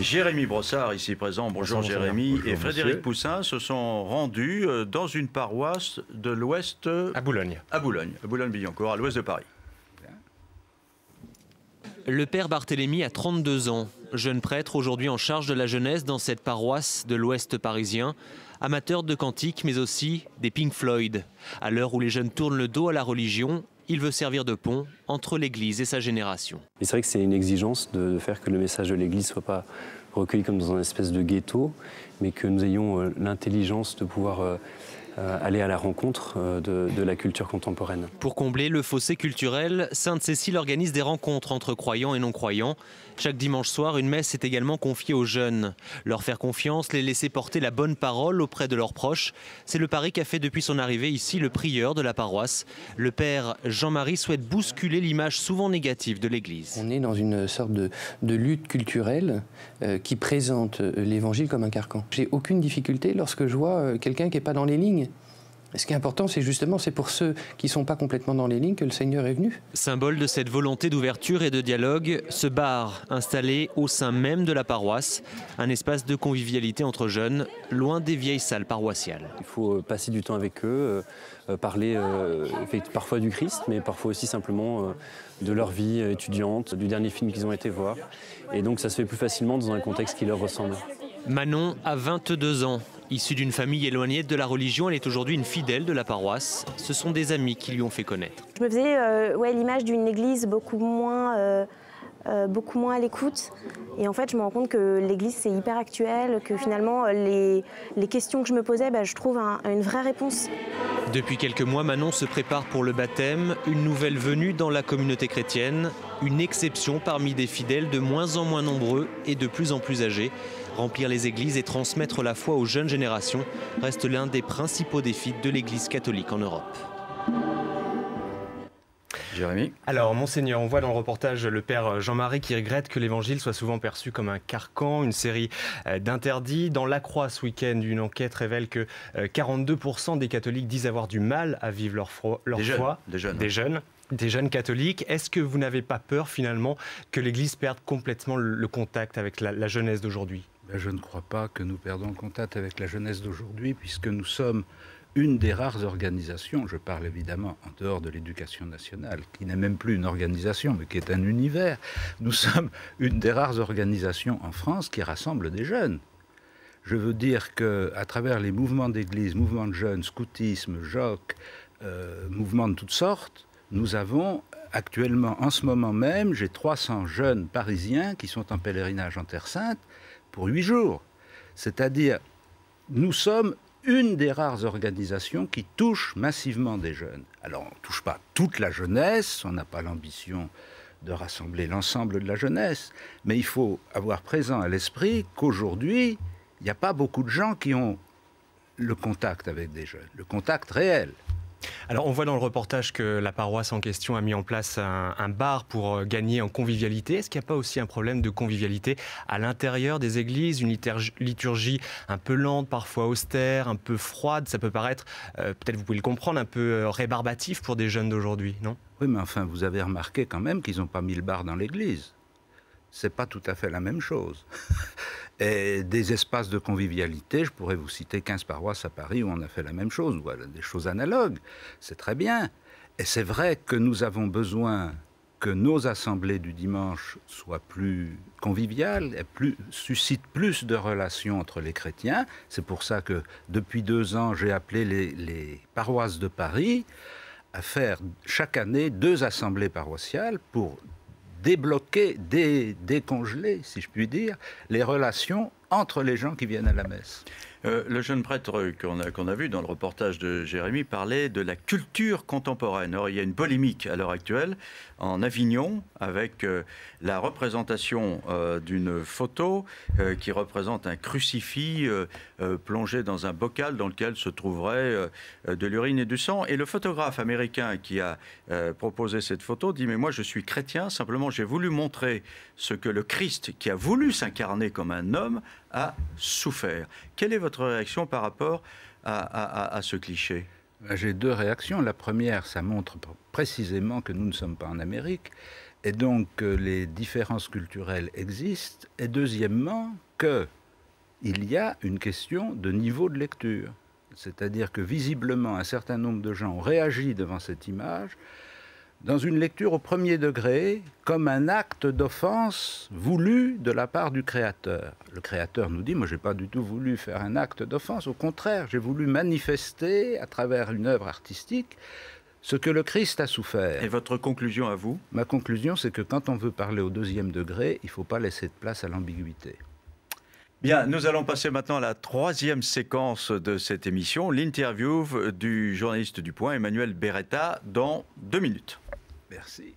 Jérémy Brossard, ici présent. Bonjour Jérémy. Bonjour, et Frédéric monsieur. Poussin se sont rendus dans une paroisse de l'Ouest... À Boulogne. À Boulogne-Billancourt, à l'ouest de Paris. Le père Barthélemy a 32 ans, jeune prêtre aujourd'hui en charge de la jeunesse dans cette paroisse de l'Ouest parisien, amateur de cantiques mais aussi des Pink Floyd. À l'heure où les jeunes tournent le dos à la religion, il veut servir de pont entre l'Église et sa génération. Et c'est vrai que c'est une exigence de faire que le message de l'Église ne soit pas recueilli comme dans une espèce de ghetto, mais que nous ayons l'intelligence de pouvoir aller à la rencontre de la culture contemporaine. Pour combler le fossé culturel, Sainte-Cécile organise des rencontres entre croyants et non-croyants. Chaque dimanche soir, une messe est également confiée aux jeunes. Leur faire confiance, les laisser porter la bonne parole auprès de leurs proches, c'est le pari qu'a fait depuis son arrivée ici le prieur de la paroisse. Le père Jean-Marie souhaite bousculer l'image souvent négative de l'Église. On est dans une sorte de lutte culturelle qui présente l'Évangile comme un carcan. J'ai aucune difficulté lorsque je vois quelqu'un qui n'est pas dans les lignes. Ce qui est important, c'est justement, c'est pour ceux qui ne sont pas complètement dans les lignes que le Seigneur est venu. Symbole de cette volonté d'ouverture et de dialogue, ce bar installé au sein même de la paroisse, un espace de convivialité entre jeunes, loin des vieilles salles paroissiales. Il faut passer du temps avec eux, parler parfois du Christ, mais parfois aussi simplement de leur vie étudiante, du dernier film qu'ils ont été voir. Et donc ça se fait plus facilement dans un contexte qui leur ressemble. Manon a 22 ans. Issue d'une famille éloignée de la religion, elle est aujourd'hui une fidèle de la paroisse. Ce sont des amis qui lui ont fait connaître. Je me faisais l'image d'une église beaucoup moins à l'écoute. Et en fait, je me rends compte que l'église, c'est hyper actuel, que finalement, les questions que je me posais, je trouve une vraie réponse. Depuis quelques mois, Manon se prépare pour le baptême, une nouvelle venue dans la communauté chrétienne, une exception parmi des fidèles de moins en moins nombreux et de plus en plus âgés. Remplir les églises et transmettre la foi aux jeunes générations reste l'un des principaux défis de l'Église catholique en Europe. Jérémy. Alors, Monseigneur, on voit dans le reportage le père Jean-Marie qui regrette que l'évangile soit souvent perçu comme un carcan, une série d'interdits. Dans La Croix, ce week-end, une enquête révèle que 42% des catholiques disent avoir du mal à vivre leur foi. Des jeunes catholiques. Est-ce que vous n'avez pas peur, finalement, que l'Église perde complètement le contact avec la jeunesse d'aujourd'hui ? Je ne crois pas que nous perdons le contact avec la jeunesse d'aujourd'hui, puisque nous sommes une des rares organisations, je parle évidemment en dehors de l'éducation nationale, qui n'est même plus une organisation, mais qui est un univers. Nous sommes une des rares organisations en France qui rassemble des jeunes. Je veux dire qu'à travers les mouvements d'église, mouvements de jeunes, scoutisme, JOC, mouvements de toutes sortes, nous avons actuellement, en ce moment même, j'ai 300 jeunes parisiens qui sont en pèlerinage en Terre Sainte pour 8 jours. C'est-à-dire, nous sommes une des rares organisations qui touche massivement des jeunes. Alors, on ne touche pas toute la jeunesse, on n'a pas l'ambition de rassembler l'ensemble de la jeunesse, mais il faut avoir présent à l'esprit qu'aujourd'hui, il n'y a pas beaucoup de gens qui ont le contact avec des jeunes, le contact réel. Alors, on voit dans le reportage que la paroisse en question a mis en place un bar pour gagner en convivialité. Est-ce qu'il n'y a pas aussi un problème de convivialité à l'intérieur des églises, une liturgie un peu lente, parfois austère, un peu froide? Ça peut paraître, peut-être vous pouvez le comprendre, un peu rébarbatif pour des jeunes d'aujourd'hui, non? Oui, mais enfin, vous avez remarqué quand même qu'ils n'ont pas mis le bar dans l'église. C'est pas tout à fait la même chose. Et des espaces de convivialité, je pourrais vous citer 15 paroisses à Paris où on a fait la même chose, ou des choses analogues. C'est très bien. Et c'est vrai que nous avons besoin que nos assemblées du dimanche soient plus conviviales et suscitent plus de relations entre les chrétiens. C'est pour ça que depuis 2 ans, j'ai appelé les paroisses de Paris à faire chaque année 2 assemblées paroissiales pour débloquer, décongeler, si je puis dire, les relations entre les gens qui viennent à la messe. Le jeune prêtre qu'on a vu dans le reportage de Jérémy parlait de la culture contemporaine. Or, il y a une polémique à l'heure actuelle en Avignon avec la représentation d'une photo qui représente un crucifix plongé dans un bocal dans lequel se trouverait de l'urine et du sang. Et le photographe américain qui a proposé cette photo dit « Mais moi, je suis chrétien, simplement j'ai voulu montrer ce que le Christ, qui a voulu s'incarner comme un homme, a souffert. » Quelle est votre réaction par rapport à ce cliché? J'ai 2 réactions. La première, ça montre précisément que nous ne sommes pas en Amérique. et donc que les différences culturelles existent, et deuxièmement qu'il y a une question de niveau de lecture. C'est-à-dire que visiblement un certain nombre de gens ont réagi devant cette image dans une lecture au premier degré, comme un acte d'offense voulu de la part du créateur. Le créateur nous dit, moi je n'ai pas du tout voulu faire un acte d'offense, au contraire, j'ai voulu manifester à travers une œuvre artistique ce que le Christ a souffert. Et votre conclusion à vous? Ma conclusion, c'est que quand on veut parler au deuxième degré, il ne faut pas laisser de place à l'ambiguïté. Bien, nous allons passer maintenant à la troisième séquence de cette émission, l'interview du journaliste du Point, Emmanuel Beretta, dans 2 minutes. Merci.